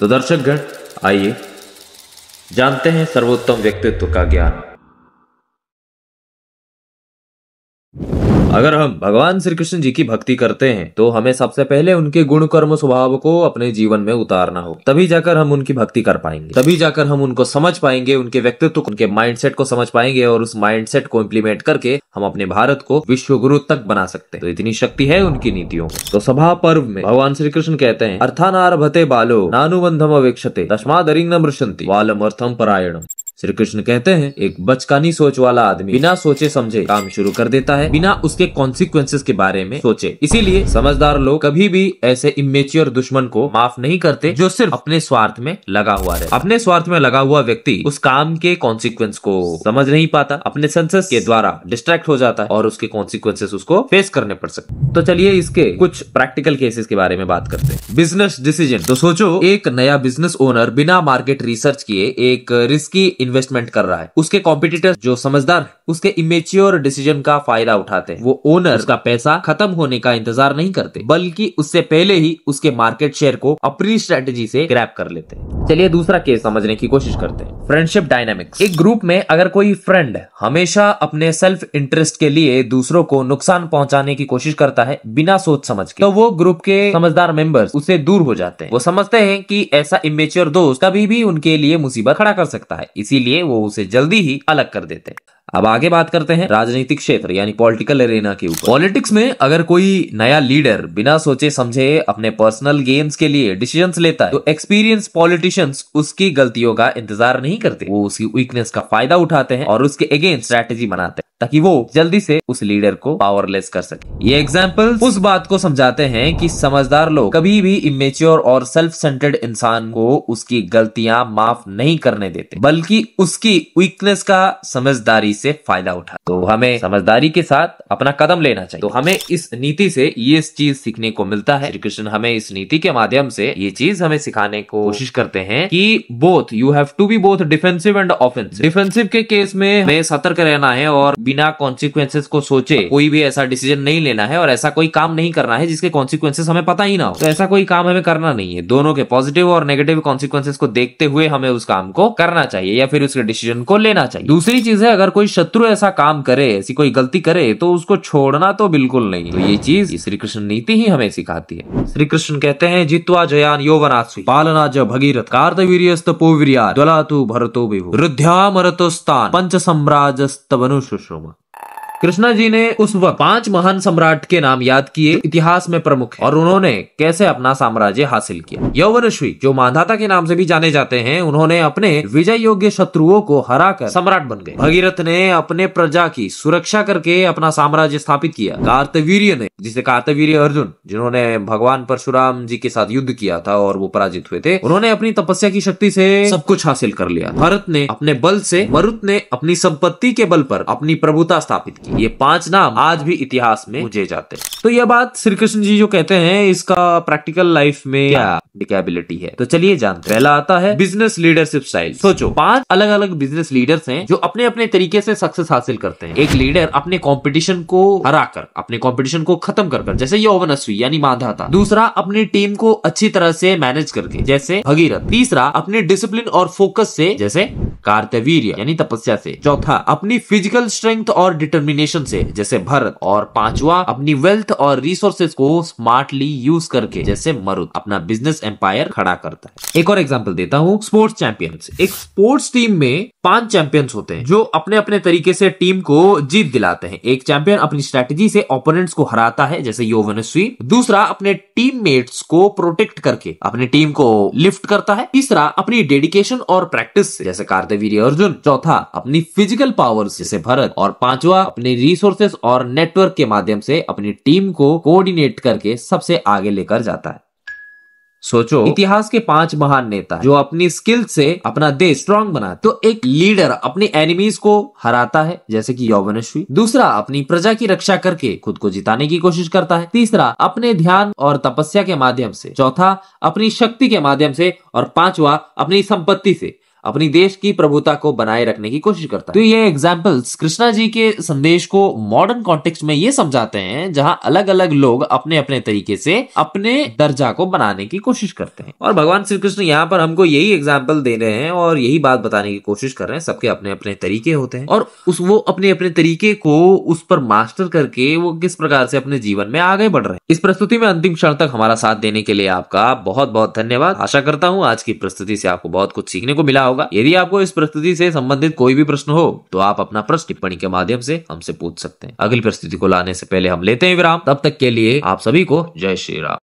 तो दर्शकगण, आइए जानते हैं सर्वोत्तम व्यक्तित्व का ज्ञान। अगर हम भगवान श्री कृष्ण जी की भक्ति करते हैं तो हमें सबसे पहले उनके गुण कर्म स्वभाव को अपने जीवन में उतारना हो, तभी जाकर हम उनकी भक्ति कर पाएंगे, तभी जाकर हम उनको समझ पाएंगे, उनके व्यक्तित्व उनके माइंडसेट को समझ पाएंगे और उस माइंडसेट को इम्प्लीमेंट करके हम अपने भारत को विश्व गुरु तक बना सकते हैं। तो इतनी शक्ति है उनकी नीतियों में। तो सभा पर्व में भगवान श्री कृष्ण कहते हैं, अर्थानारभते बालो नानुबंधम अवेक्षते तस्मादरिंग न मृषन्ति वालम अर्थम परायणम। श्री कृष्ण कहते हैं, एक बचकानी सोच वाला आदमी बिना सोचे समझे काम शुरू कर देता है, बिना उसके कॉन्सिक्वेंसेस के बारे में सोचे। इसीलिए समझदार लोग कभी भी ऐसे इमेच्योर दुश्मन को माफ नहीं करते जो सिर्फ अपने स्वार्थ में लगा हुआ रहे। अपने स्वार्थ में लगा हुआ व्यक्ति उस काम के कॉन्सिक्वेंस को समझ नहीं पाता, अपने सेंसेस के द्वारा डिस्ट्रैक्ट हो जाता है और उसके कॉन्सिक्वेंसेस उसको फेस करने पड़ सकते। तो चलिए इसके कुछ प्रैक्टिकल केसेस के बारे में बात करते हैं। Business decision. तो सोचो, एक नया बिजनेस ओनर बिना मार्केट रिसर्च किए एक रिस्की इन्वेस्टमेंट कर रहा है। उसके कॉम्पिटिटर्स जो समझदार उसके इमेच्योर डिसीजन का फायदा उठाते हैं। वो ओनर उसका पैसा खत्म होने का इंतजार नहीं करते, बल्कि उससे पहले ही उसके मार्केट शेयर को अपनी स्ट्रेटेजी से ग्रैब कर लेते हैं। चलिए दूसरा केस समझने की कोशिश करते हैं। Friendship dynamics. एक ग्रुप में अगर कोई फ्रेंड हमेशा अपने सेल्फ इंटरेस्ट के लिए दूसरों को नुकसान पहुंचाने की कोशिश करता है बिना सोच समझ के, तो वो ग्रुप के समझदार मेंबर्स उससे दूर हो जाते हैं। वो समझते हैं कि ऐसा इमेच्योर दोस्त कभी भी उनके लिए मुसीबत खड़ा कर सकता है, इसीलिए वो उसे जल्दी ही अलग कर देते हैं। अब आगे बात करते हैं राजनीतिक क्षेत्र यानी पॉलिटिकल एरेना के ऊपर। पॉलिटिक्स में अगर कोई नया लीडर बिना सोचे समझे अपने पर्सनल गेम्स के लिए डिसीजंस लेता है, तो एक्सपीरियंस पॉलिटिशियंस उसकी गलतियों का इंतजार नहीं करते, वो उसकी वीकनेस का फायदा उठाते हैं और उसके अगेंस्ट स्ट्रैटेजी बनाते हैं ताकि वो जल्दी से उस लीडर को पावरलेस कर सके। ये एग्जाम्पल उस बात को समझाते हैं कि समझदार लोग कभी भी इमेच्योर और सेल्फ सेंटर्ड इंसान को उसकी गलतियां माफ नहीं करने देते, बल्कि उसकी वीकनेस का समझदारी से फायदा उठा। तो हमें समझदारी के साथ अपना कदम लेना चाहिए। तो हमें इस नीति से ये चीज सीखने को मिलता है। श्री कृष्ण हमें इस नीति के माध्यम से ये चीज हमें सिखाने को कोशिश करते हैं कि both you have to be both defensive and offensive. डिफेंसिव के केस में हमें सतर्क रहना है और बिना कॉन्सिक्वेंसेस को सोचे कोई भी ऐसा डिसीजन नहीं लेना है और ऐसा कोई काम नहीं करना है जिसके कॉन्सिक्वेंसेस हमें पता ही ना हो। तो ऐसा कोई काम हमें करना नहीं है। दोनों के पॉजिटिव और नेगेटिव कॉन्सिक्वेंसेस को देखते हुए हमें उस काम को करना चाहिए या फिर उसके डिसीजन को लेना चाहिए। दूसरी चीज है, अगर कोई शत्रु ऐसा काम करे, ऐसी कोई गलती करे, तो उसको छोड़ना तो बिल्कुल नहीं। तो ये चीज श्री कृष्ण नीति ही हमें सिखाती है। श्री कृष्ण कहते हैं, जित्वा जयान यौवनास्वी पालना ज भगीरथ कार्तवीर्यस्तपोवीर्यात् ज्वलातु भरतो विभु रुद्ध्यामरतोस्तान पंच सम्राजस्तवनु शुश्रुम। कृष्णा जी ने उस वक्त 5 महान सम्राट के नाम याद किए, इतिहास में प्रमुख है, और उन्होंने कैसे अपना साम्राज्य हासिल किया। यौवनश्वी जो मांधाता के नाम से भी जाने जाते हैं, उन्होंने अपने विजय योग्य शत्रुओं को हराकर सम्राट बन गए। भगीरथ ने अपने प्रजा की सुरक्षा करके अपना साम्राज्य स्थापित किया। कार्तवीर्य ने, जिसे कार्तवीर्य अर्जुन, जिन्होंने भगवान परशुराम जी के साथ युद्ध किया था और वो पराजित हुए थे, उन्होंने अपनी तपस्या की शक्ति से सब कुछ हासिल कर लिया। भरत ने अपने बल से, मरुत ने अपनी संपत्ति के बल पर अपनी प्रभुता स्थापित की। ये 5 नाम आज भी इतिहास में पूजे जाते हैं। तो यह बात श्री कृष्ण जी जो कहते हैं, इसका प्रैक्टिकल लाइफ में क्या एप्लीकेबिलिटी है, तो चलिए जानते हैं। पहला आता है बिजनेस लीडरशिप स्टाइल। सोचो, 5 अलग अलग बिजनेस लीडर्स हैं जो अपने अपने तरीके से सक्सेस हासिल करते हैं। एक लीडर अपने कंपटीशन को हराकर, अपने कंपटीशन को खत्म कर, जैसे यौवनश्वी यानी मांधाता। दूसरा, अपनी टीम को अच्छी तरह से मैनेज करके, जैसे भगीरथ। तीसरा, अपने डिसिप्लिन और फोकस से, जैसे कार्तवीर्य यानी तपस्या से। चौथा, अपनी फिजिकल स्ट्रेंथ और डिटर्मिनेशन से, जैसे भरत। और 5वां, अपनी वेल्थ और रिसोर्सेज को स्मार्टली यूज करके, जैसे मरुत अपना बिजनेस एम्पायर खड़ा करता है। एक और एग्जांपल देता हूँ, स्पोर्ट्स चैंपियंस। एक स्पोर्ट्स टीम में 5 चैंपियंस होते हैं जो अपने अपने तरीके से टीम को जीत दिलाते हैं। एक चैंपियन अपनी स्ट्रेटेजी से ओपोनेंट्स को हराता है, जैसे यौवनश्वी। दूसरा, अपने टीममेट्स को प्रोटेक्ट करके अपनी टीम को लिफ्ट करता है। तीसरा, अपनी डेडिकेशन और प्रैक्टिस से, जैसे कार्तवीर्य अर्जुन। चौथा, अपनी फिजिकल पावर जैसे भरत। और 5वां, अपने रिसोर्सेस और नेटवर्क के माध्यम से अपनी टीम को कोऑर्डिनेट करके सबसे आगे लेकर जाता है। सोचो, इतिहास के 5 महान नेता जो अपनी स्किल से अपना देश स्ट्रांग बनाते। तो एक लीडर अपने एनिमीज को हराता है, जैसे कि यौवनश्वी। दूसरा, अपनी प्रजा की रक्षा करके खुद को जिताने की कोशिश करता है। तीसरा, अपने ध्यान और तपस्या के माध्यम से। चौथा, अपनी शक्ति के माध्यम से। और 5वां, अपनी संपत्ति से। अपनी देश की प्रभुता को बनाए रखने की कोशिश करता है। तो ये एग्जाम्पल्स कृष्णा जी के संदेश को मॉडर्न कॉन्टेक्स्ट में ये समझाते हैं, जहां अलग अलग लोग अपने अपने तरीके से अपने दर्जा को बनाने की कोशिश करते हैं। और भगवान श्री कृष्ण यहाँ पर हमको यही एग्जाम्पल दे रहे हैं और यही बात बताने की कोशिश कर रहे हैं। सबके अपने अपने तरीके होते हैं और वो अपने अपने तरीके को उस पर मास्टर करके वो किस प्रकार से अपने जीवन में आगे बढ़ रहे हैं। इस प्रस्तुति में अंतिम क्षण तक हमारा साथ देने के लिए आपका बहुत बहुत धन्यवाद। आशा करता हूँ आज की प्रस्तुति से आपको बहुत कुछ सीखने को मिला होगा। यदि आपको इस प्रस्तुति से संबंधित कोई भी प्रश्न हो तो आप अपना प्रश्न टिप्पणी के माध्यम से हमसे पूछ सकते हैं। अगली प्रस्तुति को लाने से पहले हम लेते हैं विराम। तब तक के लिए आप सभी को जय श्री राम।